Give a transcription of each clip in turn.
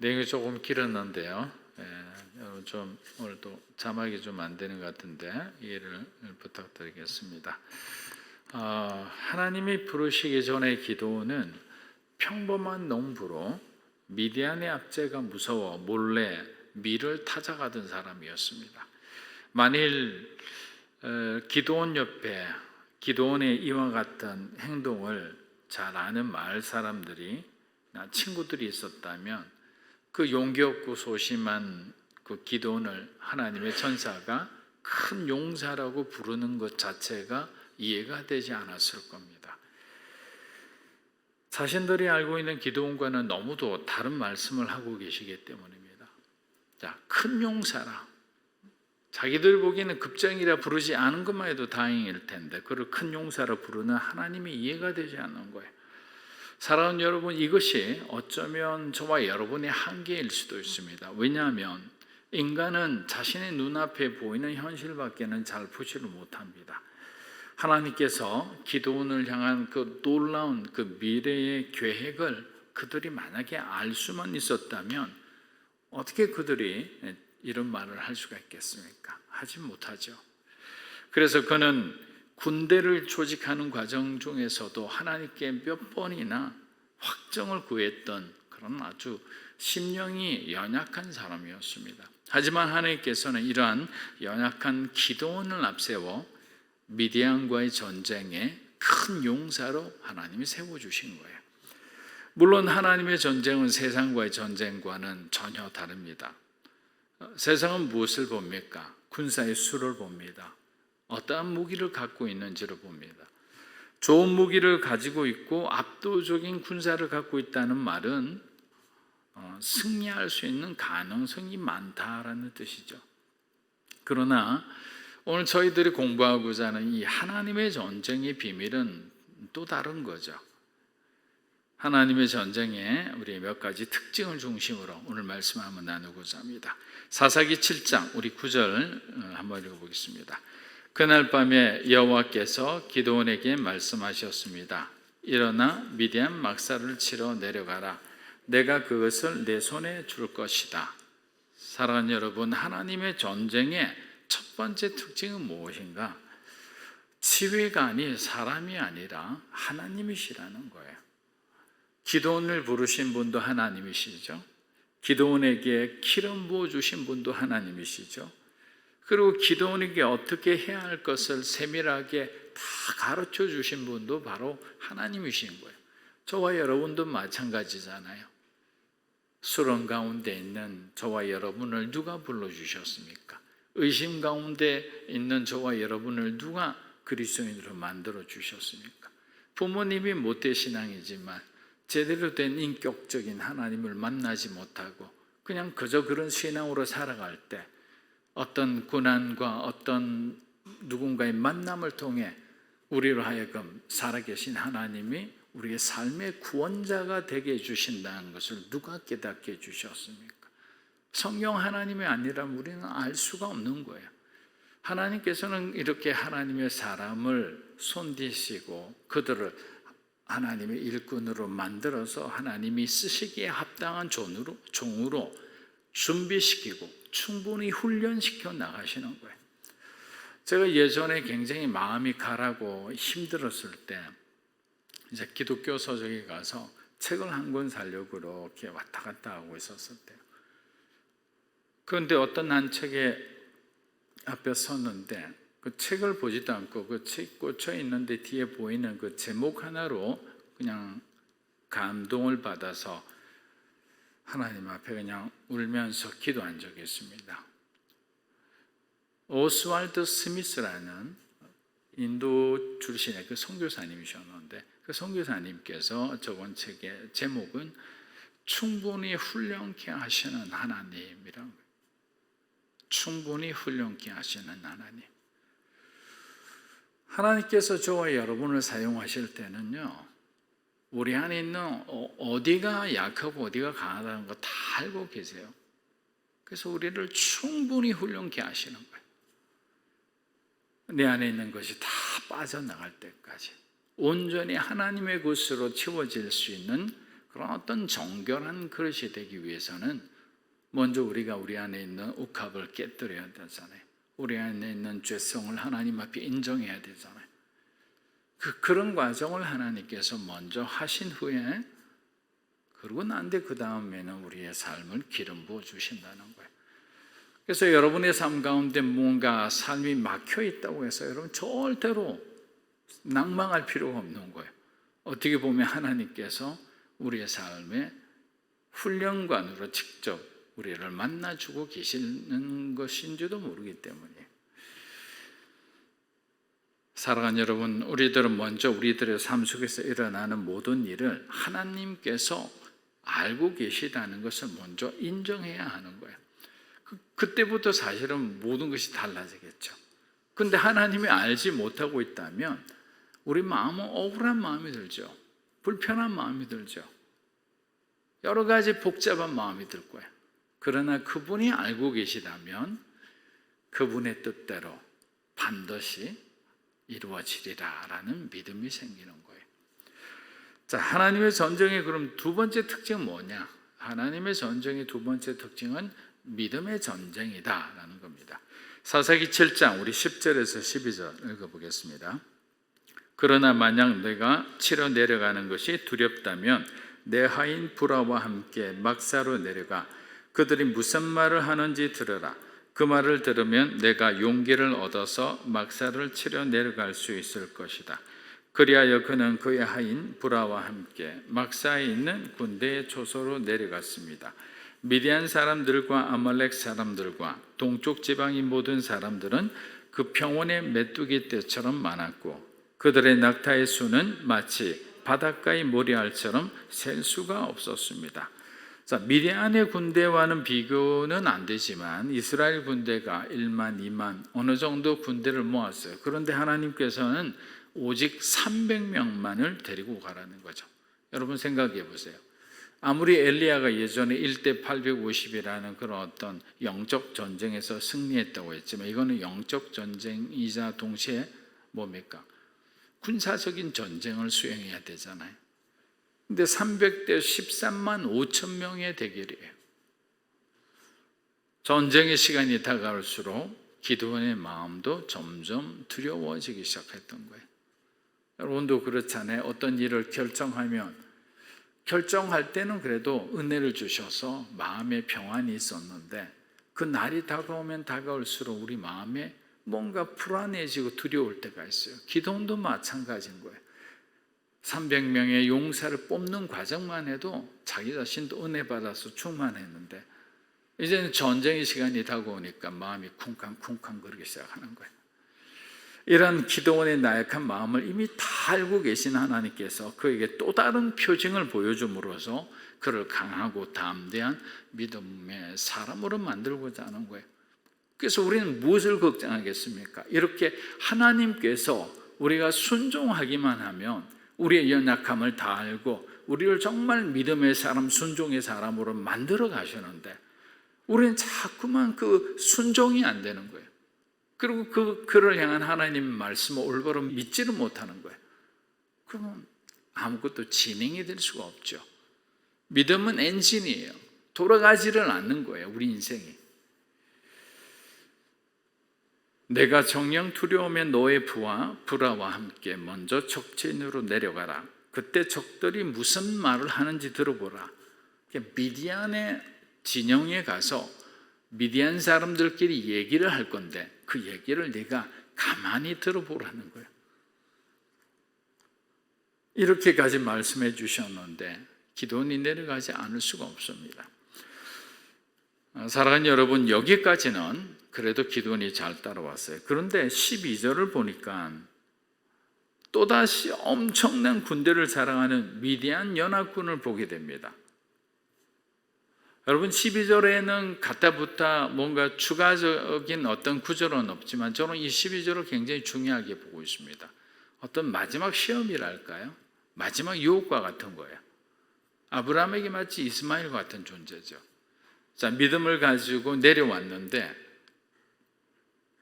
내용이 조금 길었는데요. 여러분 좀 오늘도 자막이 좀 안 되는 것 같은데 이해를 부탁드리겠습니다. 하나님이 부르시기 전에 기도는 평범한 농부로 미디안의 압제가 무서워 몰래 밀을 타작하던 사람이었습니다. 만일 기드온 옆에 기드온의 이와 같은 행동을 잘 아는 마을 사람들이 친구들이 있었다면 그 용기 없고 소심한 그 기드온을 하나님의 천사가 큰 용사라고 부르는 것 자체가 이해가 되지 않았을 겁니다. 자신들이 알고 있는 기드온과는 너무도 다른 말씀을 하고 계시기 때문입니다. 자, 큰 용사라. 자기들 보기에는 급정이라 부르지 않은 것만 해도 다행일 텐데 그를 큰 용사라 부르는 하나님이 이해가 되지 않는 거예요. 사랑하는 여러분, 이것이 어쩌면 저와 여러분의 한계일 수도 있습니다. 왜냐하면 인간은 자신의 눈앞에 보이는 현실밖에는 잘 보지를 못합니다. 하나님께서 기드온을 향한 그 놀라운 그 미래의 계획을 그들이 만약에 알 수만 있었다면 어떻게 그들이 이런 말을 할 수가 있겠습니까? 하지 못하죠. 그래서 그는 군대를 조직하는 과정 중에서도 하나님께 몇 번이나 확정을 구했던 그런 아주 심령이 연약한 사람이었습니다. 하지만 하나님께서는 이러한 연약한 기드온을 앞세워 미디안과의 전쟁에 큰 용사로 하나님이 세워주신 거예요. 물론 하나님의 전쟁은 세상과의 전쟁과는 전혀 다릅니다. 세상은 무엇을 봅니까? 군사의 수를 봅니다. 어떠한 무기를 갖고 있는지를 봅니다. 좋은 무기를 가지고 있고 압도적인 군사를 갖고 있다는 말은 승리할 수 있는 가능성이 많다라는 뜻이죠. 그러나 오늘 저희들이 공부하고자 하는 이 하나님의 전쟁의 비밀은 또 다른 거죠. 하나님의 전쟁에 우리 몇 가지 특징을 중심으로 오늘 말씀을 한번 나누고자 합니다. 사사기 7장 우리 9절 한번 읽어보겠습니다. 그날 밤에 여호와께서 기드온에게 말씀하셨습니다. 일어나 미디안 막사를 치러 내려가라. 내가 그것을 내 손에 줄 것이다. 사랑하는 여러분, 하나님의 전쟁의 첫 번째 특징은 무엇인가? 지휘관이 사람이 아니라 하나님이시라는 거예요. 기드온을 부르신 분도 하나님이시죠. 기드온에게 기름 부어 주신 분도 하나님이시죠. 그리고 기드온에게 어떻게 해야 할 것을 세밀하게 다 가르쳐 주신 분도 바로 하나님이신 거예요. 저와 여러분도 마찬가지잖아요. 수렁 가운데 있는 저와 여러분을 누가 불러주셨습니까? 의심 가운데 있는 저와 여러분을 누가 그리스도인으로 만들어 주셨습니까? 부모님이 모태신앙이지만 제대로 된 인격적인 하나님을 만나지 못하고 그냥 그저 그런 신앙으로 살아갈 때 어떤 고난과 어떤 누군가의 만남을 통해 우리로 하여금 살아계신 하나님이 우리의 삶의 구원자가 되게 해주신다는 것을 누가 깨닫게 해주셨습니까? 성령 하나님이 아니라면 우리는 알 수가 없는 거예요. 하나님께서는 이렇게 하나님의 사람을 손대시고 그들을 하나님의 일꾼으로 만들어서 하나님이 쓰시기에 합당한 종으로 준비시키고 충분히 훈련시켜 나가시는 거예요. 제가 예전에 굉장히 마음이 가라고 힘들었을 때 이제 기독교 서적에 가서 책을 한 권 사려고 이렇게 왔다 갔다 하고 있었을 때요. 그런데 어떤 한 책에 앞에 섰는데 그 책을 보지도 않고 그 책 꽂혀 있는데 뒤에 보이는 그 제목 하나로 그냥 감동을 받아서 하나님 앞에 그냥 울면서 기도한 적이 있습니다. 오스왈드 스미스라는 인도 출신의 그 선교사님이셨는데 그 선교사님께서 적은 책의 제목은 충분히 훈련케 하시는 하나님이라는 거예요. 충분히 훈련케 하시는 하나님. 하나님께서 저와 여러분을 사용하실 때는요, 우리 안에 있는 어디가 약하고 어디가 강하다는 거 다 알고 계세요. 그래서 우리를 충분히 훈련케 하시는 거예요. 내 안에 있는 것이 다 빠져나갈 때까지 온전히 하나님의 것으로 채워질 수 있는 그런 어떤 정결한 그릇이 되기 위해서는 먼저 우리가 우리 안에 있는 옥합을 깨뜨려야 되잖아요. 우리 안에 있는 죄성을 하나님 앞에 인정해야 되잖아요. 그런 과정을 하나님께서 먼저 하신 후에, 그러고 난데 그 다음에는 우리의 삶을 기름 부어 주신다는 거예요. 그래서 여러분의 삶 가운데 뭔가 삶이 막혀 있다고 해서 여러분 절대로 낭망할 필요가 없는 거예요. 어떻게 보면 하나님께서 우리의 삶에 훈련관으로 직접 우리를 만나주고 계시는 것인지도 모르기 때문이에요. 사랑하는 여러분, 우리들은 먼저 우리들의 삶 속에서 일어나는 모든 일을 하나님께서 알고 계시다는 것을 먼저 인정해야 하는 거예요. 그때부터 사실은 모든 것이 달라지겠죠. 근데 하나님이 알지 못하고 있다면 우리 마음은 억울한 마음이 들죠. 불편한 마음이 들죠. 여러 가지 복잡한 마음이 들 거예요. 그러나 그분이 알고 계시다면 그분의 뜻대로 반드시 이루어지리라 라는 믿음이 생기는 거예요. 자, 하나님의 전쟁의 그럼 두 번째 특징은 뭐냐? 하나님의 전쟁의 두 번째 특징은 믿음의 전쟁이다 라는 겁니다. 사사기 7장 우리 10절에서 12절 읽어보겠습니다. 그러나 만약 내가 치러 내려가는 것이 두렵다면 내 하인 부라와 함께 막사로 내려가 그들이 무슨 말을 하는지 들으라. 그 말을 들으면 내가 용기를 얻어서 막사를 치러 내려갈 수 있을 것이다. 그리하여 그는 그의 하인 부라와 함께 막사에 있는 군대의 초소로 내려갔습니다. 미디안 사람들과 아말렉 사람들과 동쪽 지방의 모든 사람들은 그 평원의 메뚜기 떼처럼 많았고 그들의 낙타의 수는 마치 바닷가의 모래알처럼 셀 수가 없었습니다. 자, 미디안의 군대와는 비교는 안 되지만 이스라엘 군대가 1만, 2만 어느 정도 군대를 모았어요. 그런데 하나님께서는 오직 300명만을 데리고 가라는 거죠. 여러분 생각해 보세요. 아무리 엘리야가 예전에 1대 850이라는 그런 어떤 영적 전쟁에서 승리했다고 했지만 이거는 영적 전쟁이자 동시에 뭡니까? 군사적인 전쟁을 수행해야 되잖아요. 근데 300대 13만 5천 명의 대결이에요. 전쟁의 시간이 다가올수록 기드온의 마음도 점점 두려워지기 시작했던 거예요. 여러분도 그렇잖아요. 어떤 일을 결정할 때는 그래도 은혜를 주셔서 마음에 평안이 있었는데 그 날이 다가오면 다가올수록 우리 마음에 뭔가 불안해지고 두려울 때가 있어요. 기도원도 마찬가지인 거예요. 300명의 용사를 뽑는 과정만 해도 자기 자신도 은혜 받아서 충만했는데 이제는 전쟁의 시간이 다가오니까 마음이 쿵쾅쿵쾅 거리기 시작하는 거예요. 이런 기도원의 나약한 마음을 이미 다 알고 계신 하나님께서 그에게 또 다른 표징을 보여줌으로써 그를 강하고 담대한 믿음의 사람으로 만들고자 하는 거예요. 그래서 우리는 무엇을 걱정하겠습니까? 이렇게 하나님께서 우리가 순종하기만 하면 우리의 연약함을 다 알고 우리를 정말 믿음의 사람, 순종의 사람으로 만들어 가시는데 우리는 자꾸만 그 순종이 안 되는 거예요. 그리고 그를 향한 하나님의 말씀을 올바로 믿지를 못하는 거예요. 그러면 아무것도 진행이 될 수가 없죠. 믿음은 엔진이에요. 돌아가지를 않는 거예요, 우리 인생이. 내가 정령 두려우면 너의 부하와 함께 먼저 적진으로 내려가라. 그때 적들이 무슨 말을 하는지 들어보라. 미디안의 진영에 가서 미디안 사람들끼리 얘기를 할 건데 그 얘기를 네가 가만히 들어보라는 거예요. 이렇게까지 말씀해 주셨는데 기도원이 내려가지 않을 수가 없습니다. 사랑하는 여러분, 여기까지는 그래도 기도원이 잘 따라왔어요. 그런데 12절을 보니까 또다시 엄청난 군대를 자랑하는 미디안 연합군을 보게 됩니다. 여러분 12절에는 가타부타 뭔가 추가적인 어떤 구절은 없지만 저는 이 12절을 굉장히 중요하게 보고 있습니다. 어떤 마지막 시험이랄까요? 마지막 유혹과 같은 거예요. 아브라함에게 마치 이스마엘 같은 존재죠. 자, 믿음을 가지고 내려왔는데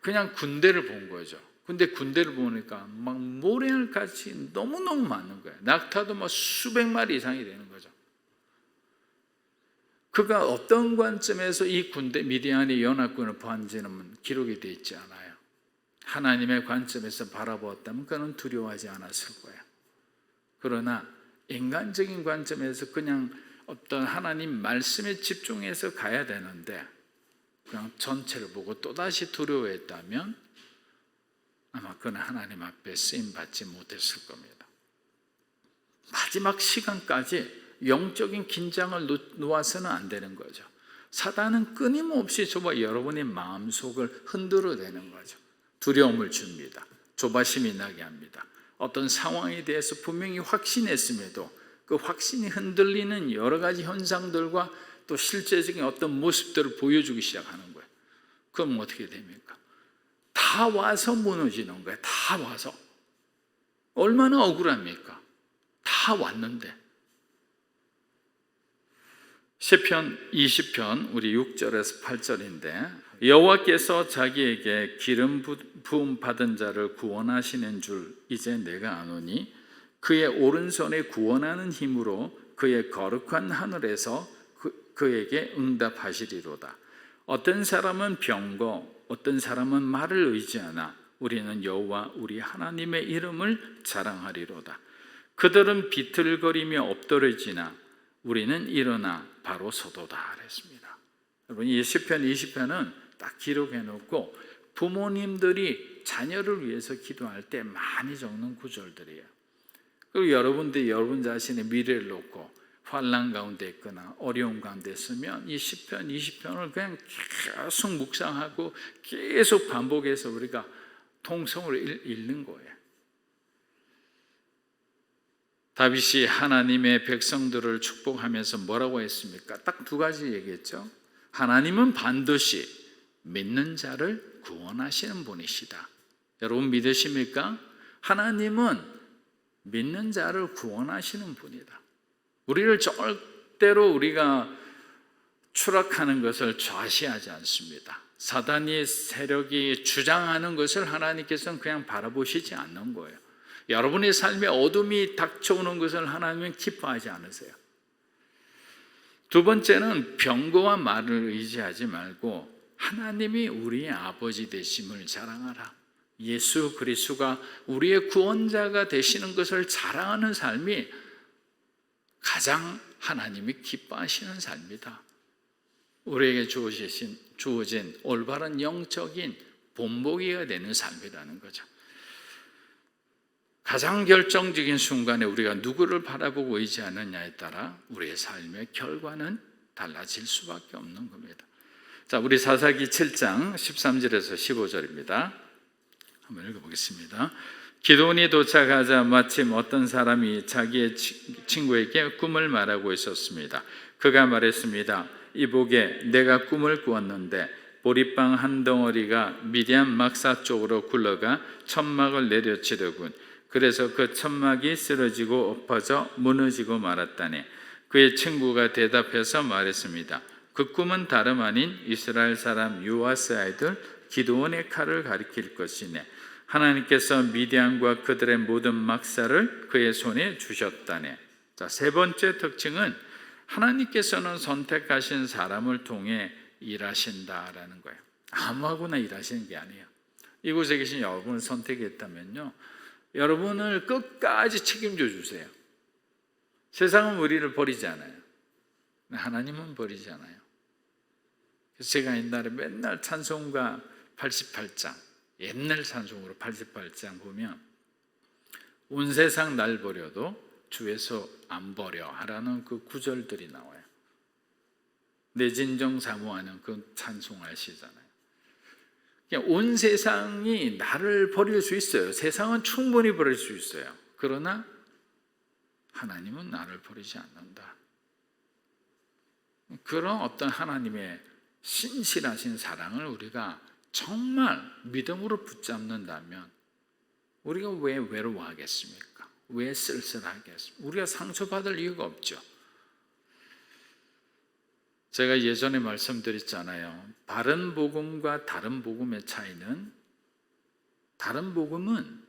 그냥 군대를 본 거죠. 근데 군대를 보니까 막 모래알같이 너무너무 많은 거예요. 낙타도 막 수백 마리 이상이 되는 거죠. 그가 어떤 관점에서 이 군대 미디안의 연합군을 보았는지는 기록이 되어 있지 않아요. 하나님의 관점에서 바라보았다면 그는 두려워하지 않았을 거예요. 그러나 인간적인 관점에서 그냥 어떤 하나님 말씀에 집중해서 가야 되는데 그냥 전체를 보고 또다시 두려워했다면 아마 그는 하나님 앞에 쓰임받지 못했을 겁니다. 마지막 시간까지 영적인 긴장을 놓아서는 안 되는 거죠. 사단은 끊임없이 여러분의 마음속을 흔들어대는 거죠. 두려움을 줍니다. 조바심이 나게 합니다. 어떤 상황에 대해서 분명히 확신했음에도 그 확신이 흔들리는 여러 가지 현상들과 또 실제적인 어떤 모습들을 보여주기 시작하는 거예요. 그럼 어떻게 됩니까? 다 와서 무너지는 거예요. 다 와서. 얼마나 억울합니까? 다 왔는데. 시편 20편 우리 6절에서 8절인데 여호와께서 자기에게 기름 부음 받은 자를 구원하시는 줄 이제 내가 아노니 그의 오른손에 구원하는 힘으로 그의 거룩한 하늘에서 그에게 응답하시리로다. 어떤 사람은 병거, 어떤 사람은 말을 의지하나 우리는 여호와 우리 하나님의 이름을 자랑하리로다. 그들은 비틀거리며 엎드러지나 우리는 일어나 바로 서도다 그랬습니다. 여러분 이 시편 20편은 딱 기록해 놓고 부모님들이 자녀를 위해서 기도할 때 많이 적는 구절들이에요. 그리고 여러분들이 여러분 자신의 미래를 놓고 환난 가운데 있거나 어려움 가운데 있으면 이 시편 20편을 그냥 계속 묵상하고 계속 반복해서 우리가 통성으로 읽는 거예요. 다윗이 하나님의 백성들을 축복하면서 뭐라고 했습니까? 딱 두 가지 얘기했죠. 하나님은 반드시 믿는 자를 구원하시는 분이시다. 여러분 믿으십니까? 하나님은 믿는 자를 구원하시는 분이다. 우리를 절대로 우리가 추락하는 것을 좌시하지 않습니다. 사단의 세력이 주장하는 것을 하나님께서는 그냥 바라보시지 않는 거예요. 여러분의 삶에 어둠이 닥쳐오는 것을 하나님은 기뻐하지 않으세요. 두 번째는 병거와 말을 의지하지 말고 하나님이 우리의 아버지 되심을 자랑하라. 예수 그리스도가 우리의 구원자가 되시는 것을 자랑하는 삶이 가장 하나님이 기뻐하시는 삶이다. 우리에게 주어진 올바른 영적인 본보기가 되는 삶이라는 거죠. 가장 결정적인 순간에 우리가 누구를 바라보고 의지하느냐에 따라 우리의 삶의 결과는 달라질 수밖에 없는 겁니다. 자, 우리 사사기 7장 13절에서 15절입니다. 한번 읽어보겠습니다. 기드온이 도착하자 마침 어떤 사람이 자기의 친구에게 꿈을 말하고 있었습니다. 그가 말했습니다. 이보게, 내가 꿈을 꾸었는데 보리빵 한 덩어리가 미디안 막사 쪽으로 굴러가 천막을 내려치더군. 그래서 그 천막이 쓰러지고 엎어져 무너지고 말았다네. 그의 친구가 대답해서 말했습니다. 그 꿈은 다름 아닌 이스라엘 사람 요아스 아이들 기드온의 칼을 가리킬 것이네. 하나님께서 미디안과 그들의 모든 막사를 그의 손에 주셨다네. 자, 세 번째 특징은 하나님께서는 선택하신 사람을 통해 일하신다라는 거예요. 아무하고나 일하시는 게 아니에요. 이곳에 계신 여러분을 선택했다면요, 여러분을 끝까지 책임져 주세요. 세상은 우리를 버리지 않아요. 하나님은 버리지 않아요. 그래서 제가 옛날에 맨날 찬송가 88장, 옛날 찬송으로 88장 보면 온 세상 날 버려도 주에서 안 버려 하라는 그 구절들이 나와요. 내 진정 사모하는 그 찬송하시잖아요. 온 세상이 나를 버릴 수 있어요. 세상은 충분히 버릴 수 있어요. 그러나 하나님은 나를 버리지 않는다. 그런 어떤 하나님의 신실하신 사랑을 우리가 정말 믿음으로 붙잡는다면 우리가 왜 외로워하겠습니까? 왜 쓸쓸하겠습니까? 우리가 상처받을 이유가 없죠. 제가 예전에 말씀드렸잖아요. 바른 복음과 다른 복음의 차이는, 다른 복음은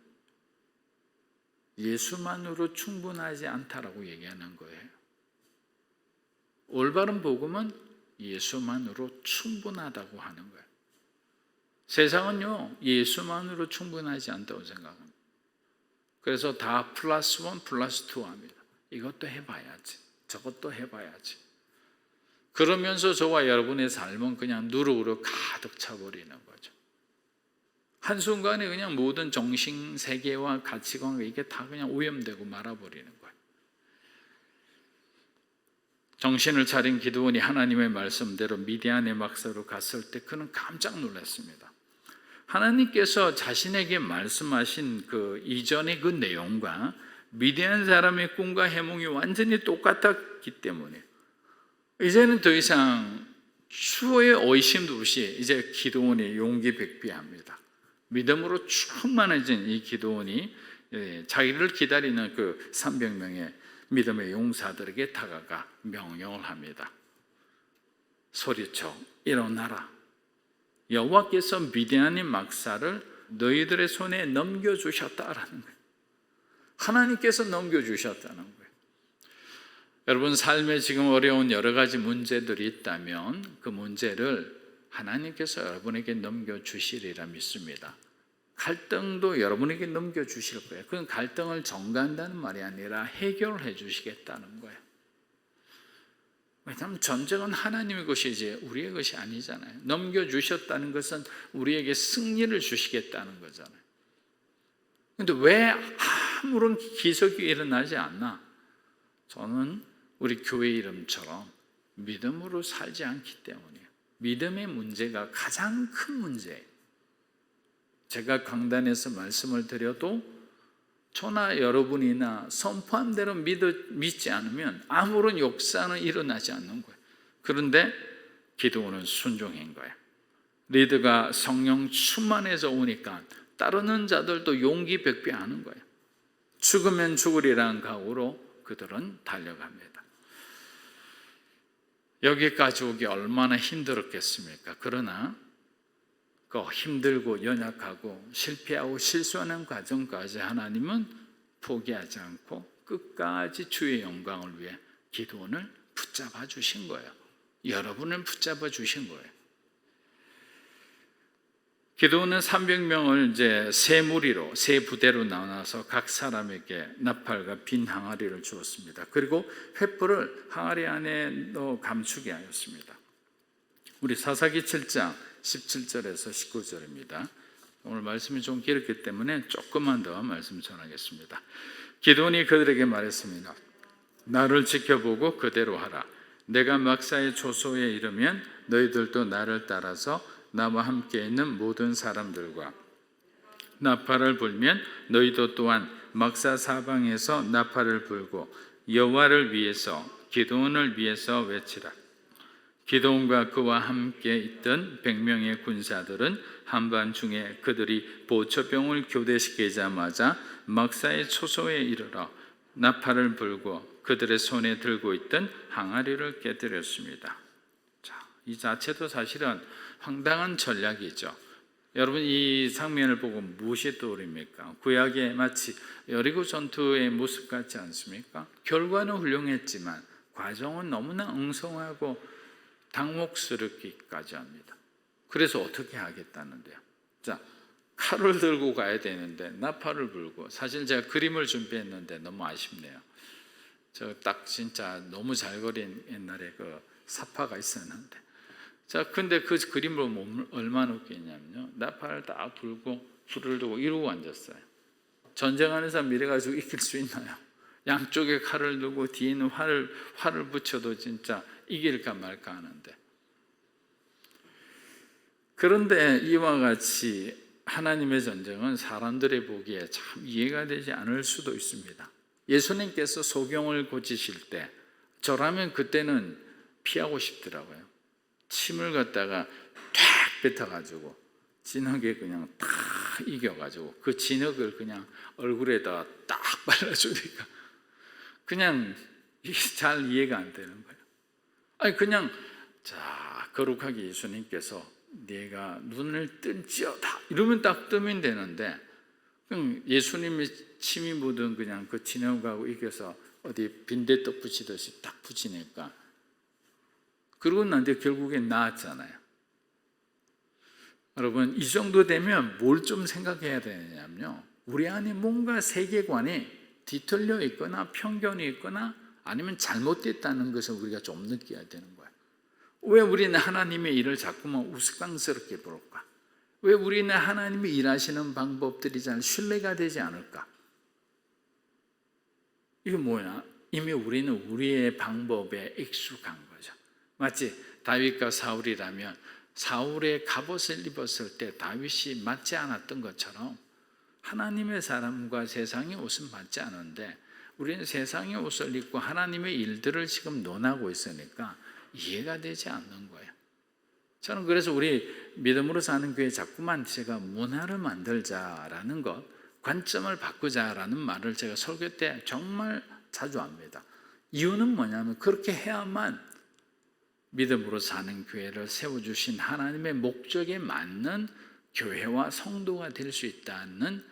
예수만으로 충분하지 않다라고 얘기하는 거예요. 올바른 복음은 예수만으로 충분하다고 하는 거예요. 세상은요, 예수만으로 충분하지 않다고 생각합니다. 그래서 다 플러스 원, 플러스 투 합니다. 이것도 해봐야지, 저것도 해봐야지. 그러면서 저와 여러분의 삶은 그냥 누룩으로 가득 차버리는 거죠. 한순간에 그냥 모든 정신 세계와 가치관과 이게 다 그냥 오염되고 말아버리는 거예요. 정신을 차린 기드온이 하나님의 말씀대로 미디안의 막사로 갔을 때 그는 깜짝 놀랐습니다. 하나님께서 자신에게 말씀하신 그 이전의 그 내용과 미디안 사람의 꿈과 해몽이 완전히 똑같았기 때문에 이제는 더 이상 추호의 의심도 없이 이제 기드온이 용기 백비합니다. 믿음으로 충만해진 이 기드온이 자기를 기다리는 그 300명의 믿음의 용사들에게 다가가 명령을 합니다. 소리쳐 일어나라. 여호와께서 미디안의 막사를 너희들의 손에 넘겨주셨다라는 거예요. 하나님께서 넘겨주셨다는 거예요. 여러분 삶에 지금 어려운 여러 가지 문제들이 있다면 그 문제를 하나님께서 여러분에게 넘겨주시리라 믿습니다. 갈등도 여러분에게 넘겨주실 거예요. 그건 갈등을 전가한다는 말이 아니라 해결해 주시겠다는 거예요. 왜냐하면 전쟁은 하나님의 것이지 우리의 것이 아니잖아요. 넘겨주셨다는 것은 우리에게 승리를 주시겠다는 거잖아요. 그런데 왜 아무런 기적이 일어나지 않나? 저는 우리 교회 이름처럼 믿음으로 살지 않기 때문이에요. 믿음의 문제가 가장 큰 문제예요. 제가 강단에서 말씀을 드려도 저나 여러분이나 선포한 대로 믿지 않으면 아무런 역사는 일어나지 않는 거예요. 그런데 기도는 순종인 거예요. 리더가 성령 충만해져 오니까 따르는 자들도 용기 백배하는 거예요. 죽으면 죽으리라는 각오로 그들은 달려갑니다. 여기까지 오기 얼마나 힘들었겠습니까? 그러나 그 힘들고 연약하고 실패하고 실수하는 과정까지 하나님은 포기하지 않고 끝까지 주의 영광을 위해 기도원을 붙잡아 주신 거예요. 여러분을 붙잡아 주신 거예요. 기도원은 300명을 이제 세 무리로, 세 부대로 나눠서 각 사람에게 나팔과 빈 항아리를 주었습니다. 그리고 횃불을 항아리 안에 넣어 감추게 하였습니다. 우리 사사기 7장 17절에서 19절입니다. 오늘 말씀이 좀 길었기 때문에 조금만 더 말씀 전하겠습니다. 기드온이 그들에게 말했습니다. 나를 지켜보고 그대로 하라. 내가 막사의 초소에 이르면 너희들도 나를 따라서 나와 함께 있는 모든 사람들과 나팔을 불면 너희도 또한 막사 사방에서 나팔을 불고 여호와를 위해서 기드온을 위해서 외치라. 기드온과 그와 함께 있던 100명의 군사들은 한밤중에 그들이 보초병을 교대시키자마자 막사의 초소에 이르러 나팔을 불고 그들의 손에 들고 있던 항아리를 깨뜨렸습니다. 자, 이 자체도 사실은 황당한 전략이죠. 여러분 이 장면을 보고 무엇이 떠오릅니까? 구약의 마치 여리고 전투의 모습 같지 않습니까? 결과는 훌륭했지만 과정은 너무나 엉성하고 당혹스럽기까지 합니다. 그래서 어떻게 하겠다는데요? 자, 칼을 들고 가야 되는데 나팔을 불고, 사실 제가 그림을 준비했는데 너무 아쉽네요. 저 딱 진짜 너무 잘 그린 옛날에 그 사파가 있었는데, 자, 근데 그 그림을 보면 얼마나 웃기냐면요, 나팔을 딱 불고 불을 두고 이러고 앉았어요. 전쟁하는 사람 이래가지고 이길 수 있나요? 양쪽에 칼을 두고 뒤에는 활을 붙여도 진짜 이길까 말까 하는데, 그런데 이와 같이 하나님의 전쟁은 사람들의 보기에 참 이해가 되지 않을 수도 있습니다. 예수님께서 소경을 고치실 때 저라면 그때는 피하고 싶더라고요. 침을 갖다가 탁 뱉어가지고 진흙에 그냥 탁 이겨가지고 그 진흙을 그냥 얼굴에다가 딱 발라주니까 그냥 잘 이해가 안 되는 거예요. 아니 그냥 자 거룩하게 예수님께서 네가 눈을 뜰지어다 이러면 딱 뜨면 되는데, 그냥 예수님이 침이 묻은 그냥 그 진흙하고 이겨서 어디 빈대떡 붙이듯이 딱 붙이니까 그러고 난데 결국엔 나았잖아요. 여러분, 이 정도 되면 뭘 좀 생각해야 되냐면요, 우리 안에 뭔가 세계관이 뒤틀려 있거나 편견이 있거나 아니면 잘못됐다는 것을 우리가 좀 느껴야 되는 거예요. 왜 우리는 하나님의 일을 자꾸만 우스꽝스럽게 볼까? 왜 우리는 하나님이 일하시는 방법들이 잘 신뢰가 되지 않을까? 이게 뭐냐? 이미 우리는 우리의 방법에 익숙한 거죠. 마치 다윗과 사울이라면 사울의 갑옷을 입었을 때 다윗이 맞지 않았던 것처럼 하나님의 사람과 세상의 옷은 맞지 않은데 우리는 세상의 옷을 입고 하나님의 일들을 지금 논하고 있으니까 이해가 되지 않는 거예요. 저는 그래서 우리 믿음으로 사는 교회 자꾸만 제가 문화를 만들자라는 것, 관점을 바꾸자라는 말을 제가 설교 때 정말 자주 합니다. 이유는 뭐냐면 그렇게 해야만 믿음으로 사는 교회를 세워주신 하나님의 목적에 맞는 교회와 성도가 될 수 있다는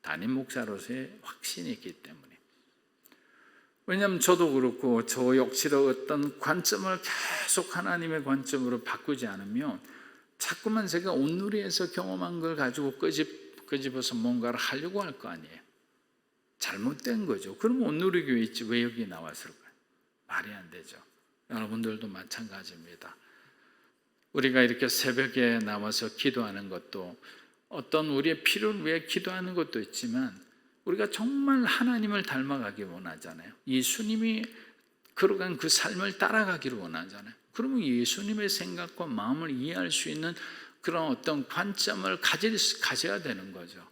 담임 목사로서의 확신이 있기 때문에. 왜냐하면 저도 그렇고 저 역시도 어떤 관점을 계속 하나님의 관점으로 바꾸지 않으면 자꾸만 제가 온누리에서 경험한 걸 가지고 끄집어서 뭔가를 하려고 할 거 아니에요. 잘못된 거죠. 그럼 온누리 교회 있지 왜 여기 나왔을까요? 말이 안 되죠. 여러분들도 마찬가지입니다. 우리가 이렇게 새벽에 나와서 기도하는 것도 어떤 우리의 필요를 위해 기도하는 것도 있지만 우리가 정말 하나님을 닮아가기 원하잖아요. 예수님이 걸어간 그 삶을 따라가기를 원하잖아요. 그러면 예수님의 생각과 마음을 이해할 수 있는 그런 어떤 관점을 가져야 되는 거죠.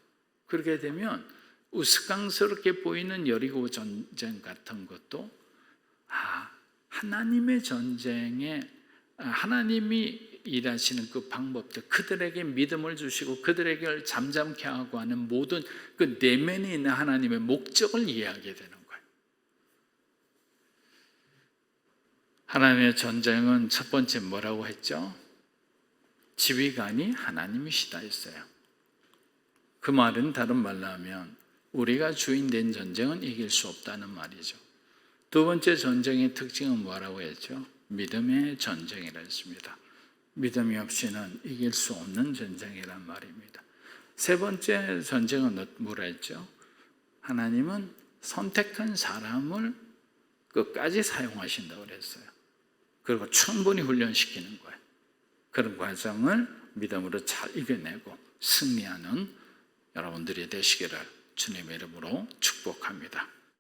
그렇게 되면 우스꽝스럽게 보이는 여리고 전쟁 같은 것도 하나님의 전쟁에 하나님이 일하시는 그 방법들, 그들에게 믿음을 주시고 그들에게 잠잠케 하고 하는 모든 그 내면에 있는 하나님의 목적을 이해하게 되는 거예요. 하나님의 전쟁은 첫 번째 뭐라고 했죠? 지휘관이 하나님이시다 했어요. 그 말은 다른 말로 하면 우리가 주인된 전쟁은 이길 수 없다는 말이죠. 두 번째 전쟁의 특징은 뭐라고 했죠? 믿음의 전쟁이라 했습니다. 믿음이 없이는 이길 수 없는 전쟁이란 말입니다. 세 번째 전쟁은 뭐라 했죠? 하나님은 선택한 사람을 끝까지 사용하신다고 그랬어요. 그리고 충분히 훈련시키는 거예요. 그런 과정을 믿음으로 잘 이겨내고 승리하는 여러분들이 되시기를 주님의 이름으로 축복합니다.